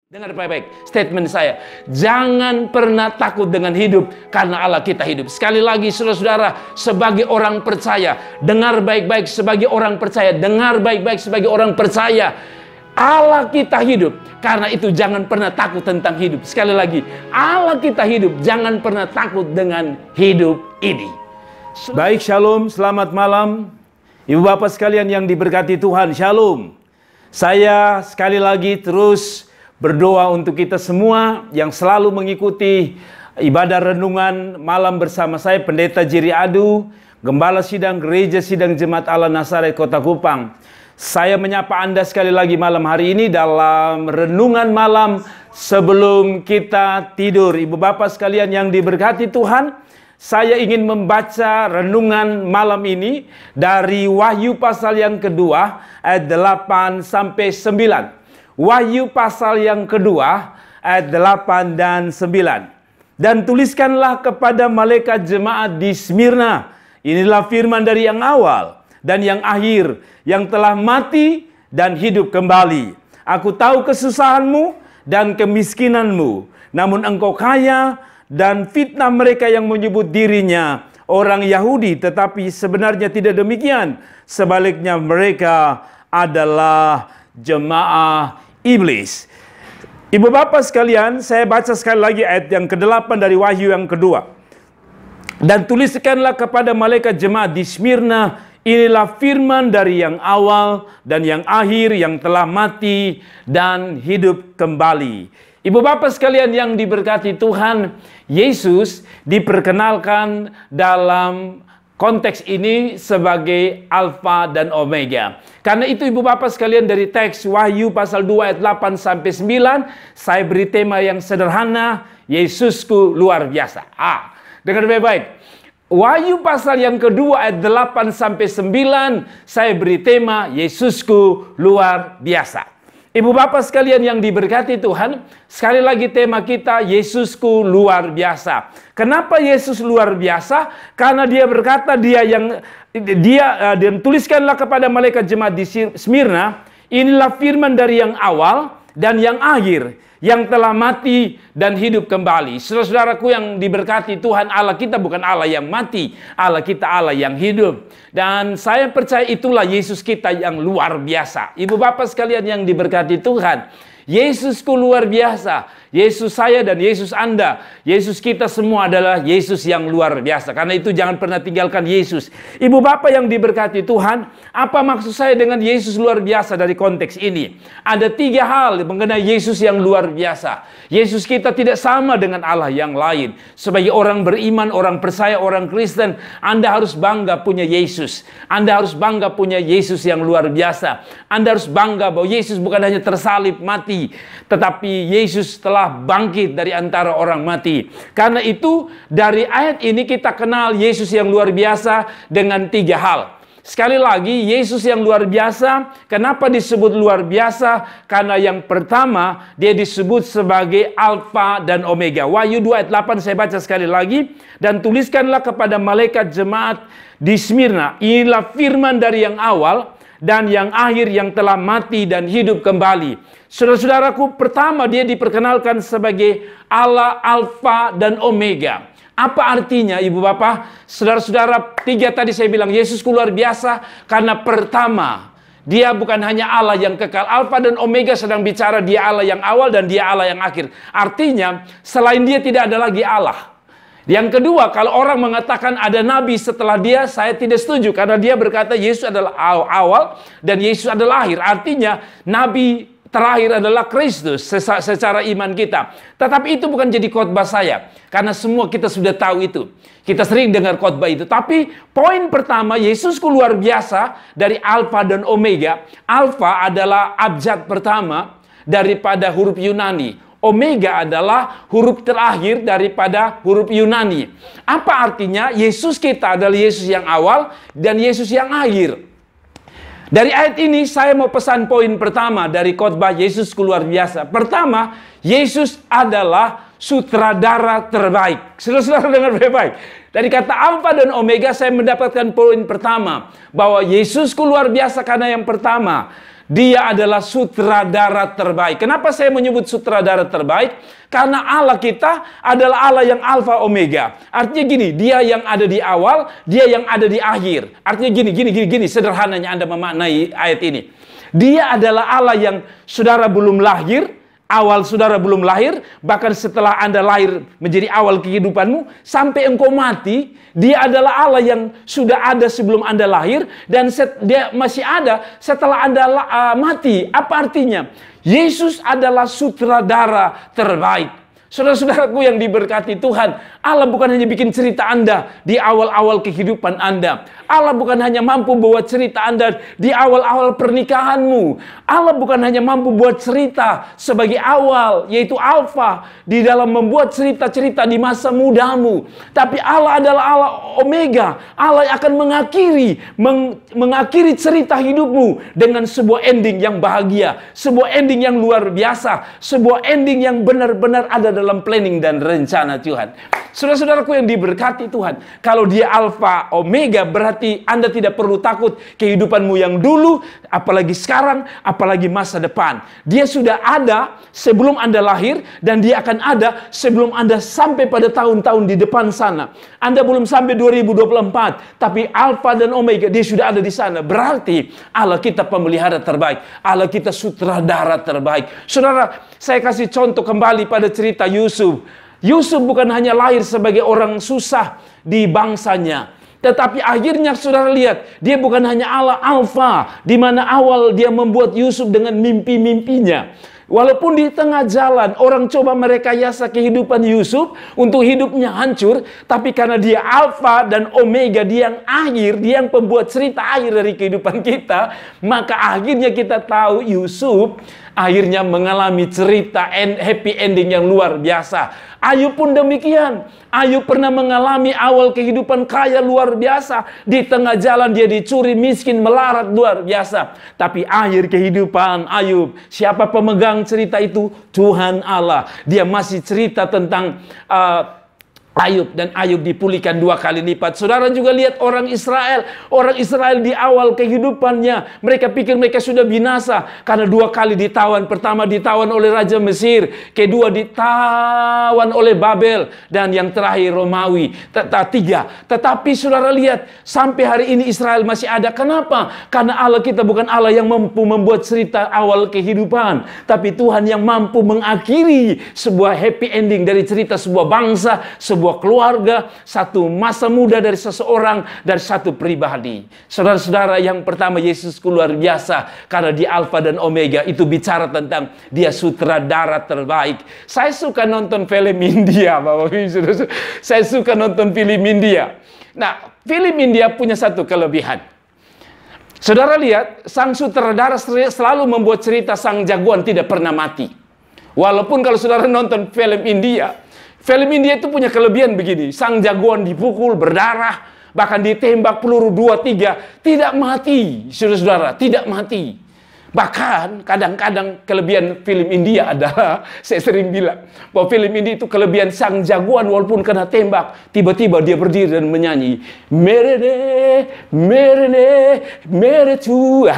Dengar baik-baik statement saya. Jangan pernah takut dengan hidup, karena Allah kita hidup. Sekali lagi saudara-saudara, sebagai orang percaya, dengar baik-baik sebagai orang percaya, dengar baik-baik sebagai orang percaya. Allah kita hidup, karena itu jangan pernah takut tentang hidup. Sekali lagi, Allah kita hidup, jangan pernah takut dengan hidup ini. Baik, shalom, selamat malam. Ibu bapak sekalian yang diberkati Tuhan, shalom. Saya sekali lagi terus berdoa untuk kita semua yang selalu mengikuti ibadah renungan malam bersama saya, Pendeta Jerry Adu, Gembala Sidang Gereja Sidang Jemaat Allah Nazaret Kota Kupang. Saya menyapa Anda sekali lagi malam hari ini dalam renungan malam sebelum kita tidur. Ibu bapak sekalian yang diberkati Tuhan, saya ingin membaca renungan malam ini dari Wahyu pasal yang kedua ayat 8 sampai 9. Wahyu pasal yang kedua ayat 8 dan 9. Dan tuliskanlah kepada malaikat jemaat di Smyrna, inilah firman dari yang awal dan yang akhir, yang telah mati dan hidup kembali. Aku tahu kesusahanmu dan kemiskinanmu, namun engkau kaya, dan fitnah mereka yang menyebut dirinya orang Yahudi, tetapi sebenarnya tidak demikian. Sebaliknya mereka adalah jemaah iblis. Ibu bapak sekalian, saya baca sekali lagi ayat yang ke-8 dari Wahyu yang kedua. Dan tuliskanlah kepada malaikat jemaat di Smyrna, inilah firman dari yang awal dan yang akhir, yang telah mati dan hidup kembali. Ibu bapak sekalian yang diberkati Tuhan, Yesus diperkenalkan dalam konteks ini sebagai Alfa dan Omega. Karena itu ibu bapak sekalian, dari teks Wahyu pasal 2 ayat 8 sampai 9, saya beri tema yang sederhana, Yesusku luar biasa. Dengar baik-baik. Wahyu pasal yang kedua ayat 8 sampai 9, saya beri tema Yesusku luar biasa. Ibu bapak sekalian yang diberkati Tuhan, sekali lagi tema kita Yesusku luar biasa. Kenapa Yesus luar biasa? Karena dia berkata, dan tuliskanlah kepada malaikat jemaat di Smyrna, inilah firman dari yang awal dan yang akhir, yang telah mati dan hidup kembali. Saudara-saudaraku yang diberkati Tuhan, Allah kita bukan Allah yang mati, Allah kita Allah yang hidup. Dan saya percaya itulah Yesus kita yang luar biasa. Ibu bapak sekalian yang diberkati Tuhan, Yesusku luar biasa. Yesus saya dan Yesus Anda, Yesus kita semua adalah Yesus yang luar biasa. Karena itu jangan pernah tinggalkan Yesus. Ibu bapak yang diberkati Tuhan, apa maksud saya dengan Yesus luar biasa dari konteks ini? Ada 3 hal mengenai Yesus yang luar biasa. Yesus kita tidak sama dengan Allah yang lain. Sebagai orang beriman, orang percaya, orang Kristen, Anda harus bangga punya Yesus. Anda harus bangga punya Yesus yang luar biasa. Anda harus bangga bahwa Yesus bukan hanya tersalib mati, tetapi Yesus telah bangkit dari antara orang mati. Karena itu dari ayat ini kita kenal Yesus yang luar biasa dengan 3 hal. Sekali lagi, Yesus yang luar biasa. Kenapa disebut luar biasa? Karena yang pertama, dia disebut sebagai Alfa dan Omega. Wahyu 2 ayat 8 saya baca sekali lagi. Dan tuliskanlah kepada malaikat jemaat di Smyrna, inilah firman dari yang awal dan yang akhir, yang telah mati dan hidup kembali. Saudara-saudaraku, pertama dia diperkenalkan sebagai Allah Alfa dan Omega. Apa artinya ibu bapak? Saudara-saudara, 3 tadi saya bilang Yesusku luar biasa karena pertama, dia bukan hanya Allah yang kekal. Alfa dan Omega sedang bicara dia Allah yang awal dan dia Allah yang akhir. Artinya selain dia tidak ada lagi Allah. Yang kedua, kalau orang mengatakan ada nabi setelah dia, saya tidak setuju. Karena dia berkata Yesus adalah awal dan Yesus adalah akhir. Artinya nabi terakhir adalah Kristus secara iman kita. Tetapi itu bukan jadi khotbah saya. Karena semua kita sudah tahu itu. Kita sering dengar khotbah itu. Tapi poin pertama, Yesusku luar biasa dari Alfa dan Omega. Alfa adalah abjad pertama daripada huruf Yunani. Omega adalah huruf terakhir daripada huruf Yunani. Apa artinya? Yesus kita adalah Yesus yang awal dan Yesus yang akhir. Dari ayat ini saya mau pesan poin pertama dari khotbah Yesusku luar biasa. Pertama, Yesus adalah sutradara terbaik. Saudara-saudara dengar baik-baik. Dari kata Alfa dan Omega saya mendapatkan poin pertama, bahwa Yesusku luar biasa karena yang pertama, Dia adalah sutradara terbaik. Kenapa saya menyebut sutradara terbaik? Karena Allah kita adalah Allah yang Alfa Omega. Artinya gini, dia yang ada di awal, dia yang ada di akhir. Artinya gini, sederhananya Anda memaknai ayat ini. Dia adalah Allah yang saudara belum lahir, awal saudara belum lahir, bahkan setelah Anda lahir menjadi awal kehidupanmu, sampai engkau mati, dia adalah Allah yang sudah ada sebelum Anda lahir, dan dia masih ada setelah Anda mati. Apa artinya? Yesus adalah sutradara terbaik. Saudara-saudaraku yang diberkati Tuhan, Allah bukan hanya bikin cerita Anda di awal-awal kehidupan Anda. Allah bukan hanya mampu buat cerita Anda di awal-awal pernikahanmu. Allah bukan hanya mampu buat cerita sebagai awal, yaitu alfa, di dalam membuat cerita-cerita di masa mudamu. Tapi Allah adalah Allah Omega. Allah akan mengakhiri cerita hidupmu dengan sebuah ending yang bahagia, sebuah ending yang luar biasa, sebuah ending yang benar-benar ada dalam planning dan rencana Tuhan. Saudara-saudaraku yang diberkati Tuhan, kalau dia Alfa Omega, berarti Anda tidak perlu takut kehidupanmu yang dulu, apalagi sekarang, apalagi masa depan. Dia sudah ada sebelum Anda lahir, dan dia akan ada sebelum Anda sampai pada tahun-tahun di depan sana. Anda belum sampai 2024, tapi Alfa dan Omega, dia sudah ada di sana. Berarti Allah kita pemelihara terbaik, Allah kita sutradara terbaik. Saudara, saya kasih contoh kembali pada cerita Yusuf. Yusuf bukan hanya lahir sebagai orang susah di bangsanya, tetapi akhirnya saudara lihat, dia bukan hanya Allah Alfa, di mana awal dia membuat Yusuf dengan mimpi-mimpinya. Walaupun di tengah jalan orang coba merekayasa kehidupan Yusuf untuk hidupnya hancur, tapi karena dia Alfa dan Omega, dia yang akhir, dia yang pembuat cerita akhir dari kehidupan kita, maka akhirnya kita tahu Yusuf akhirnya mengalami cerita happy ending yang luar biasa. Ayub pun demikian. Ayub pernah mengalami awal kehidupan kaya luar biasa. Di tengah jalan dia dicuri, miskin, melarat luar biasa. Tapi akhir kehidupan Ayub, siapa pemegang cerita itu? Tuhan Allah. Dia masih cerita tentang Ayub, dan Ayub dipulihkan 2 kali lipat. Saudara juga lihat orang Israel. Orang Israel di awal kehidupannya, mereka pikir mereka sudah binasa karena 2 kali ditawan. Pertama ditawan oleh Raja Mesir, kedua ditawan oleh Babel, dan yang terakhir Romawi. 3. Tetapi saudara lihat, sampai hari ini Israel masih ada. Kenapa? Karena Allah kita bukan Allah yang mampu membuat cerita awal kehidupan, tapi Tuhan yang mampu mengakhiri sebuah happy ending dari cerita sebuah bangsa, sebuah keluarga, satu masa muda dari seseorang, dari satu pribadi. Saudara-saudara, yang pertama Yesus luar biasa karena dia Alfa dan Omega. Itu bicara tentang dia sutradara terbaik. Saya suka nonton film India, Bapak Ibu. Saya suka nonton film India. Nah, film India punya satu kelebihan. Saudara lihat, sang sutradara selalu membuat cerita sang jagoan tidak pernah mati. Walaupun kalau saudara nonton film India itu punya kelebihan begini. Sang jagoan dipukul, berdarah, bahkan ditembak peluru 2-3, tidak mati. Saudara-saudara, tidak mati. Bahkan kadang-kadang kelebihan film India adalah, saya sering bilang, bahwa film India itu kelebihan sang jagoan walaupun kena tembak, tiba-tiba dia berdiri dan menyanyi, Merene, Merene, Meretu.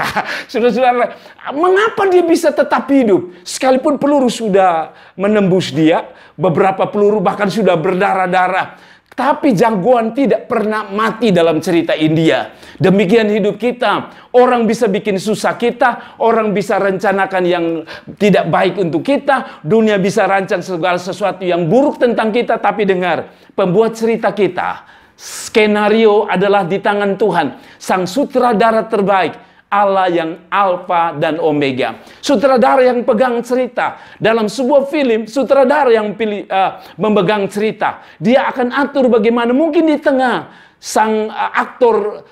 Saudara-saudara, mengapa dia bisa tetap hidup? Sekalipun peluru sudah menembus dia, beberapa peluru bahkan sudah berdarah-darah, tapi jagoan tidak pernah mati dalam cerita India. Demikian hidup kita. Orang bisa bikin susah kita, orang bisa rencanakan yang tidak baik untuk kita, dunia bisa rancang segala sesuatu yang buruk tentang kita, tapi dengar, pembuat cerita kita, skenario adalah di tangan Tuhan, sang sutradara terbaik. Allah yang Alfa dan Omega. Sutradara yang pegang cerita. Dalam sebuah film, sutradara yang memegang cerita. Dia akan atur bagaimana. Mungkin di tengah sang aktor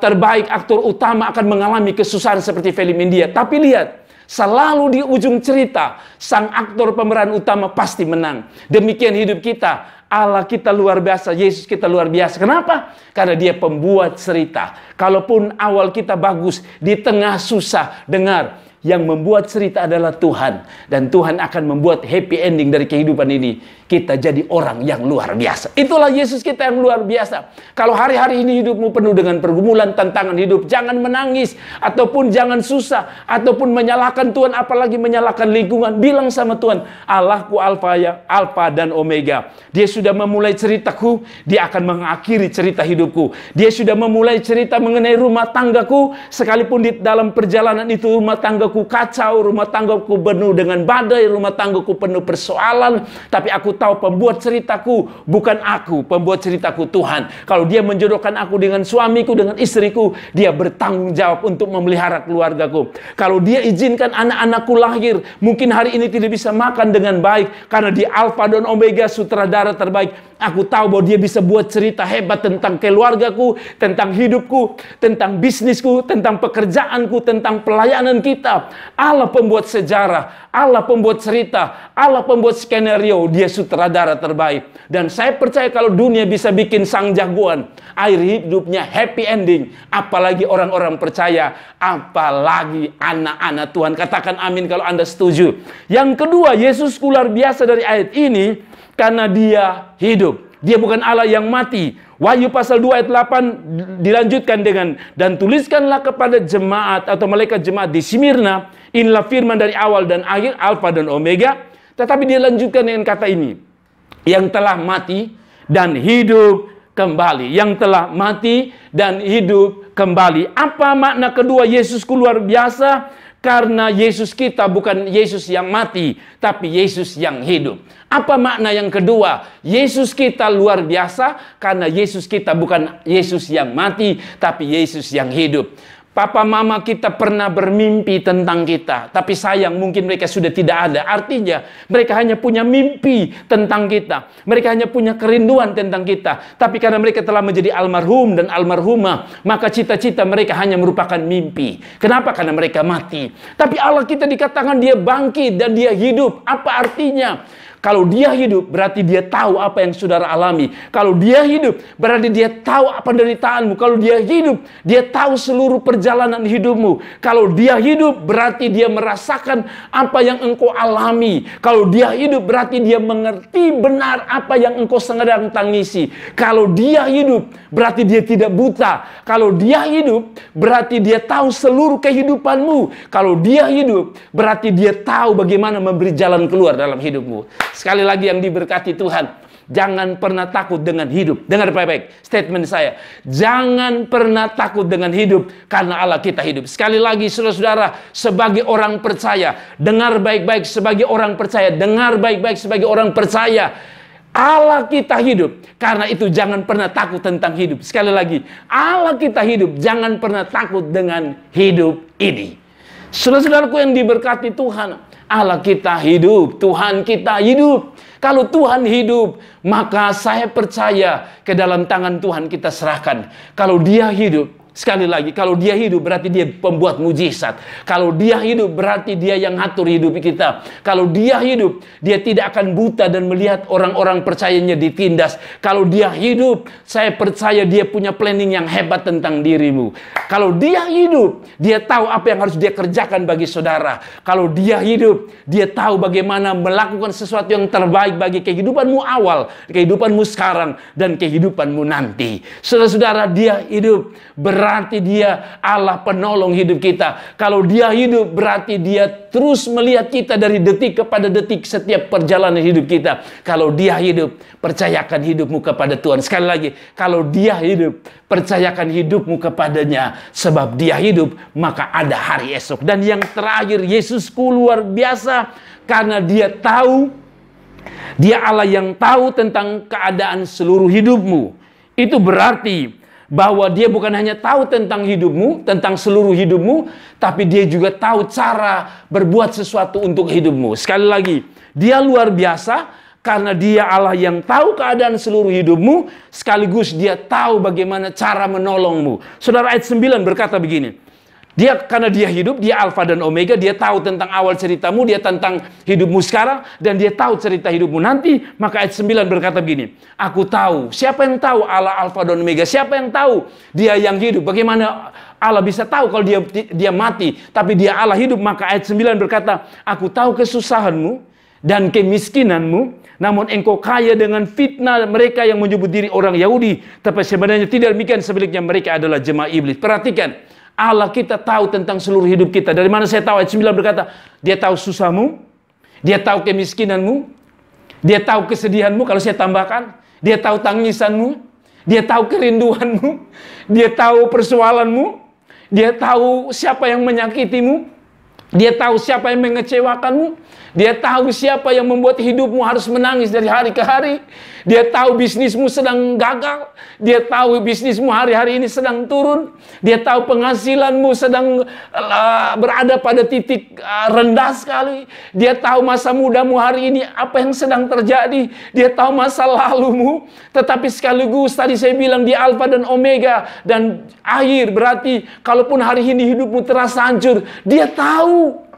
terbaik, aktor utama akan mengalami kesusahan seperti film India. Tapi lihat, selalu di ujung cerita, sang aktor pemeran utama pasti menang. Demikian hidup kita. Allah kita luar biasa, Yesus kita luar biasa. Kenapa? Karena dia pembuat cerita. Kalaupun awal kita bagus, di tengah susah, dengar, yang membuat cerita adalah Tuhan. Dan Tuhan akan membuat happy ending dari kehidupan ini. Kita jadi orang yang luar biasa. Itulah Yesus kita yang luar biasa. Kalau hari-hari ini hidupmu penuh dengan pergumulan, tantangan hidup, jangan menangis, ataupun jangan susah, ataupun menyalahkan Tuhan, apalagi menyalahkan lingkungan. Bilang sama Tuhan, Allahku Alfa dan Omega. Dia sudah memulai ceritaku, Dia akan mengakhiri cerita hidupku. Dia sudah memulai cerita mengenai rumah tanggaku, sekalipun di dalam perjalanan itu rumah tanggaku kacau, rumah tanggaku penuh dengan badai, rumah tanggaku penuh persoalan, tapi aku tahu pembuat ceritaku bukan aku, pembuat ceritaku Tuhan. Kalau Dia menjodohkan aku dengan suamiku, dengan istriku, Dia bertanggung jawab untuk memelihara keluargaku. Kalau Dia izinkan anak-anakku lahir, mungkin hari ini tidak bisa makan dengan baik, karena Dia Alfa dan Omega, sutradara terbaik. Aku tahu bahwa Dia bisa buat cerita hebat tentang keluargaku, tentang hidupku, tentang bisnisku, tentang pekerjaanku, tentang pelayanan kita. Allah pembuat sejarah, Allah pembuat cerita, Allah pembuat skenario. Dia sutradara terbaik. Dan saya percaya kalau dunia bisa bikin sang jagoan, akhir hidupnya happy ending, apalagi orang-orang percaya, apalagi anak-anak Tuhan. Katakan amin kalau Anda setuju. Yang kedua, Yesus luar biasa dari ayat ini karena Dia hidup. Dia bukan Allah yang mati. Wahyu pasal 2 ayat 8 dilanjutkan dengan, dan tuliskanlah kepada jemaat atau malaikat jemaat di Smyrna, inilah firman dari awal dan akhir, Alfa dan Omega. Tetapi dia lanjutkan dengan kata ini, yang telah mati dan hidup kembali. Yang telah mati dan hidup kembali. Apa makna kedua Yesusku luar biasa? Karena Yesus kita bukan Yesus yang mati, tapi Yesus yang hidup. Apa makna yang kedua? Yesus kita luar biasa karena Yesus kita bukan Yesus yang mati, tapi Yesus yang hidup. Papa mama kita pernah bermimpi tentang kita, tapi sayang mungkin mereka sudah tidak ada. Artinya mereka hanya punya mimpi tentang kita. Mereka hanya punya kerinduan tentang kita. Tapi karena mereka telah menjadi almarhum dan almarhumah, maka cita-cita mereka hanya merupakan mimpi. Kenapa? Karena mereka mati. Tapi Allah kita dikatakan Dia bangkit dan Dia hidup. Apa artinya? Kalau Dia hidup, berarti Dia tahu apa yang saudara alami. Kalau Dia hidup, berarti Dia tahu penderitaanmu. Kalau Dia hidup, Dia tahu seluruh perjalanan hidupmu. Kalau Dia hidup, berarti Dia merasakan apa yang engkau alami. Kalau Dia hidup, berarti Dia mengerti benar apa yang engkau sedang tangisi. Kalau Dia hidup, berarti Dia tidak buta. Kalau Dia hidup, berarti Dia tahu seluruh kehidupanmu. Kalau Dia hidup, berarti Dia tahu bagaimana memberi jalan keluar dalam hidupmu. Sekali lagi yang diberkati Tuhan, jangan pernah takut dengan hidup. Dengar baik-baik statement saya. Jangan pernah takut dengan hidup karena Allah kita hidup. Sekali lagi saudara-saudara, sebagai orang percaya, dengar baik-baik sebagai orang percaya, dengar baik-baik sebagai orang percaya. Allah kita hidup. Karena itu jangan pernah takut tentang hidup. Sekali lagi, Allah kita hidup. Jangan pernah takut dengan hidup ini. Saudara-saudaraku yang diberkati Tuhan, Allah kita hidup, Tuhan kita hidup. Kalau Tuhan hidup, maka saya percaya ke dalam tangan Tuhan kita serahkan. Kalau Dia hidup, sekali lagi, kalau Dia hidup berarti Dia pembuat mujizat. Kalau Dia hidup berarti Dia yang ngatur hidup kita. Kalau Dia hidup, Dia tidak akan buta dan melihat orang-orang percayanya ditindas. Kalau Dia hidup, saya percaya Dia punya planning yang hebat tentang dirimu. Kalau Dia hidup, Dia tahu apa yang harus Dia kerjakan bagi saudara. Kalau Dia hidup, Dia tahu bagaimana melakukan sesuatu yang terbaik bagi kehidupanmu awal, kehidupanmu sekarang, dan kehidupanmu nanti. Saudara-saudara, Dia hidup berarti Dia Allah penolong hidup kita. Kalau Dia hidup berarti Dia terus melihat kita dari detik kepada detik setiap perjalanan hidup kita. Kalau Dia hidup, percayakan hidupmu kepada Tuhan. Sekali lagi, kalau Dia hidup, percayakan hidupmu kepadanya. Sebab Dia hidup, maka ada hari esok. Dan yang terakhir, Yesusku luar biasa karena Dia tahu, Dia Allah yang tahu tentang keadaan seluruh hidupmu. Itu berarti bahwa Dia bukan hanya tahu tentang hidupmu, tentang seluruh hidupmu, tapi Dia juga tahu cara berbuat sesuatu untuk hidupmu. Sekali lagi, Dia luar biasa karena Dia Allah yang tahu keadaan seluruh hidupmu, sekaligus Dia tahu bagaimana cara menolongmu. Saudara, ayat 9 berkata begini, Dia karena dia hidup, dia Alfa dan Omega, dia tahu tentang awal ceritamu, dia tentang hidupmu sekarang, dan dia tahu cerita hidupmu nanti. Maka ayat 9 berkata begini, aku tahu. Siapa yang tahu Allah Alfa dan Omega? Siapa yang tahu dia yang hidup? Bagaimana Allah bisa tahu kalau dia mati, tapi dia Allah hidup? Maka ayat 9 berkata, aku tahu kesusahanmu dan kemiskinanmu, namun engkau kaya dengan fitnah mereka yang menyebut diri orang Yahudi, tapi sebenarnya tidak demikian, sebaliknya mereka adalah jemaah iblis. Perhatikan, Allah kita tahu tentang seluruh hidup kita. Dari mana saya tahu? Ayat 9 berkata, dia tahu susahmu, dia tahu kemiskinanmu, dia tahu kesedihanmu, kalau saya tambahkan, dia tahu tangisanmu, dia tahu kerinduanmu, dia tahu persoalanmu, dia tahu siapa yang menyakitimu, dia tahu siapa yang mengecewakanmu, dia tahu siapa yang membuat hidupmu harus menangis dari hari ke hari. Dia tahu bisnismu sedang gagal. Dia tahu bisnismu hari-hari ini sedang turun. Dia tahu penghasilanmu sedang berada pada titik rendah sekali. Dia tahu masa mudamu hari ini apa yang sedang terjadi. Dia tahu masa lalumu. Tetapi sekaligus tadi saya bilang dia Alfa dan Omega dan akhir, berarti kalaupun hari ini hidupmu terasa hancur, dia tahu.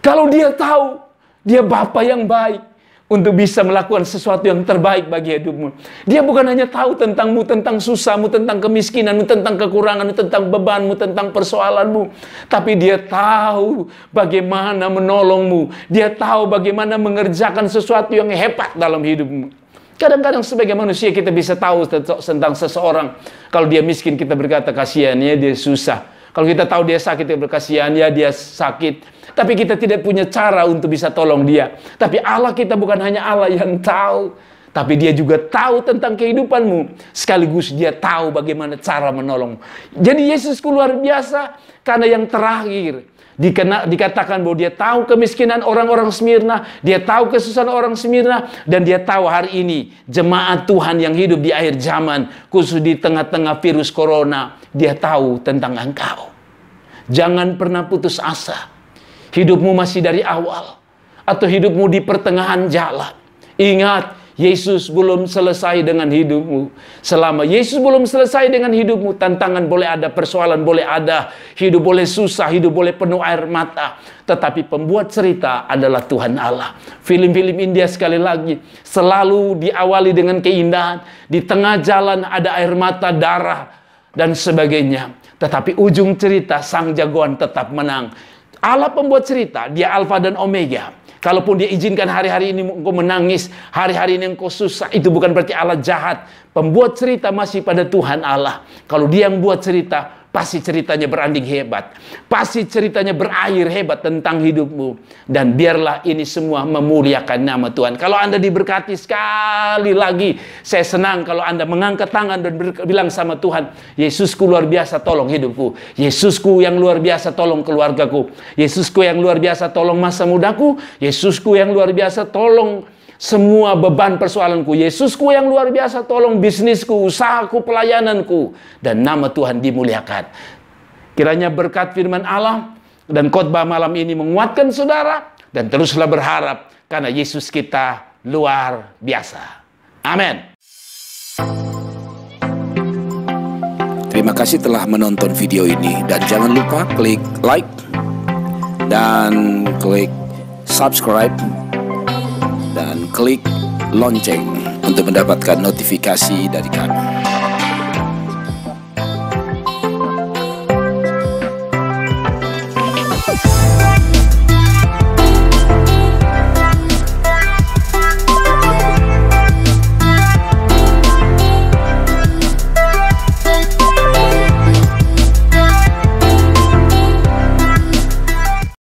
Kalau dia tahu, dia Bapa yang baik untuk bisa melakukan sesuatu yang terbaik bagi hidupmu. Dia bukan hanya tahu tentangmu, tentang susahmu, tentang kemiskinanmu, tentang kekuranganmu, tentang bebanmu, tentang persoalanmu. Tapi dia tahu bagaimana menolongmu. Dia tahu bagaimana mengerjakan sesuatu yang hebat dalam hidupmu. Kadang-kadang sebagai manusia kita bisa tahu tentang seseorang. Kalau dia miskin kita berkata, kasihan ya, dia susah. Kalau kita tahu dia sakit, kita berkasihan ya, dia sakit. Tapi kita tidak punya cara untuk bisa tolong dia. Tapi Allah kita bukan hanya Allah yang tahu, tapi dia juga tahu tentang kehidupanmu. Sekaligus dia tahu bagaimana cara menolongmu. Jadi Yesusku luar biasa, karena yang terakhir dikatakan bahwa dia tahu kemiskinan orang-orang Smyrna, dia tahu kesusahan orang Smyrna, dan dia tahu hari ini jemaat Tuhan yang hidup di akhir zaman, khusus di tengah-tengah virus corona, dia tahu tentang engkau. Jangan pernah putus asa. Hidupmu masih dari awal, atau hidupmu di pertengahan jalan. Ingat, Yesus belum selesai dengan hidupmu. Selama Yesus belum selesai dengan hidupmu, tantangan boleh ada, persoalan boleh ada, hidup boleh susah, hidup boleh penuh air mata. Tetapi pembuat cerita adalah Tuhan Allah. Film-film India sekali lagi selalu diawali dengan keindahan. Di tengah jalan ada air mata, darah, dan sebagainya. Tetapi ujung cerita sang jagoan tetap menang. Allah pembuat cerita, dia Alfa dan Omega. Kalaupun dia izinkan hari-hari ini engkau menangis, hari-hari ini engkau susah, itu bukan berarti Allah jahat. Pembuat cerita masih pada Tuhan Allah. Kalau dia yang buat cerita, pasti ceritanya beranding hebat. Pasti ceritanya berakhir hebat tentang hidupmu. Dan biarlah ini semua memuliakan nama Tuhan. Kalau Anda diberkati, sekali lagi, saya senang kalau Anda mengangkat tangan dan bilang sama Tuhan, Yesusku luar biasa tolong hidupku. Yesusku yang luar biasa tolong keluargaku. Yesusku yang luar biasa tolong masa mudaku. Yesusku yang luar biasa tolong semua beban persoalanku. Yesusku yang luar biasa tolong bisnisku, usahaku, pelayananku. Dan nama Tuhan dimuliakan. Kiranya berkat firman Allah dan khotbah malam ini menguatkan saudara. Dan teruslah berharap, karena Yesus kita luar biasa. Amin. Terima kasih telah menonton video ini. Dan jangan lupa klik like dan klik subscribe dan klik lonceng untuk mendapatkan notifikasi dari kami.